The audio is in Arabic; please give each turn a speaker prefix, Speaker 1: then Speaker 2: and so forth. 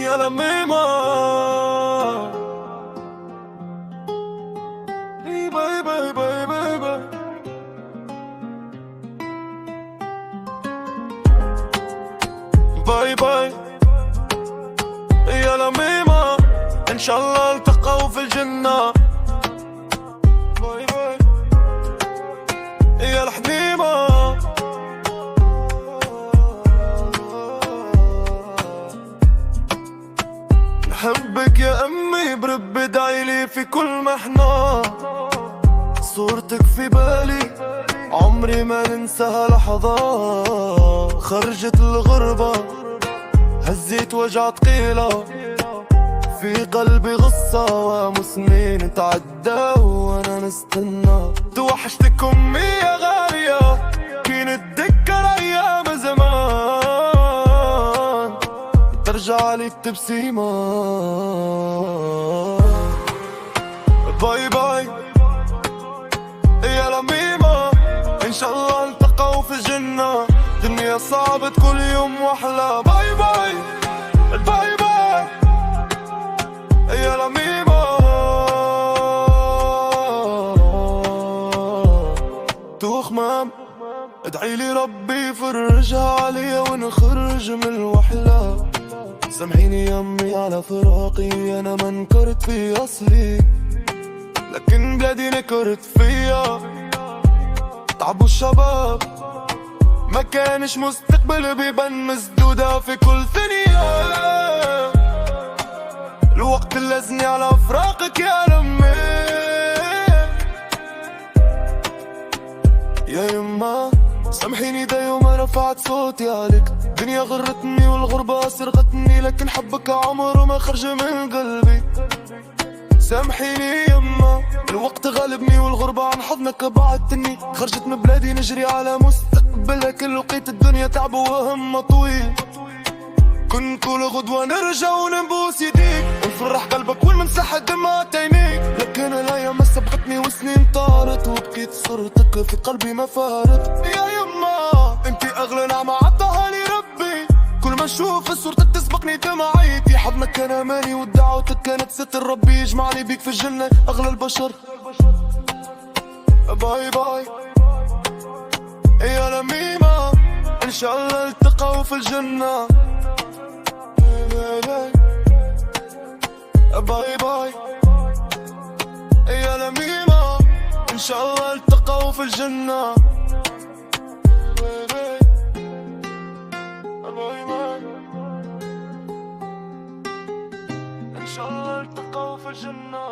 Speaker 1: يا لميمة. باي باي باي باي باي باي باي يا لميمة، إن شاء الله التقوا في الجنة. باي باي يا الحميمة. بحبك يا أمي، برب ادعيلي في كل محنة. صورتك في بالي عمري ما ننساها لحظة. خرجت الغربة هزيت وجع ثقيلة في قلبي، غصة ومسنين تعدى وانا نستنى. توحشتك امي يا غالية، كي نتذكر ايام زمان ترجع لي بتبسيمة. باي باي يا لميمة، ان شاء الله التقوا في الجنة. دنيا صعبة كل يوم واحلى. باي باي باي باي يا لميمة. توخمام ادعيلي ربي يفرجها عليا ونخرج من الوحلة. سامحيني يا امي على فراقي، انا ما نكرت في اصلي، لكن بلادي نكرت فيا. تعبوا الشباب ما كانش مستقبل، بيبان مسدودة في كل ثانية. الوقت اللزني على فراقك يا لمي. يا يما سامحيني دا يوم رفعت صوتي عليك. الدنيا غرتني والغربة سرقتني، لكن حبك عمره ما خرج من قلبي. سامحيني يما الوقت غالبني والغربة عن حضنك بعدتني. خرجت من بلادي نجري على مستقبلك، لقيت الدنيا تعب وهم طويل. كنت كل غدوة نرجع ونبوس يديك ونفرح قلبك ونمسح دمعة عينيك. لكن الايام سبقتني وسنين طارت، وبكيت صورتك في قلبي ما فارت. يا يما انتي اغلى نعمة عطاها لي ربي، كل ما اشوف صورتك تسبقني دمعيتي. حضنك كان اماني ودعوتك كانت ستر، ربي يجمعني بيك في الجنة اغلى البشر. باي باي يا لميمة، ان شاء الله التقوا في الجنة. باي باي يا لميمة، ان شاء الله التقوا في الجنة. ان شاء الله التقوا في الجنة.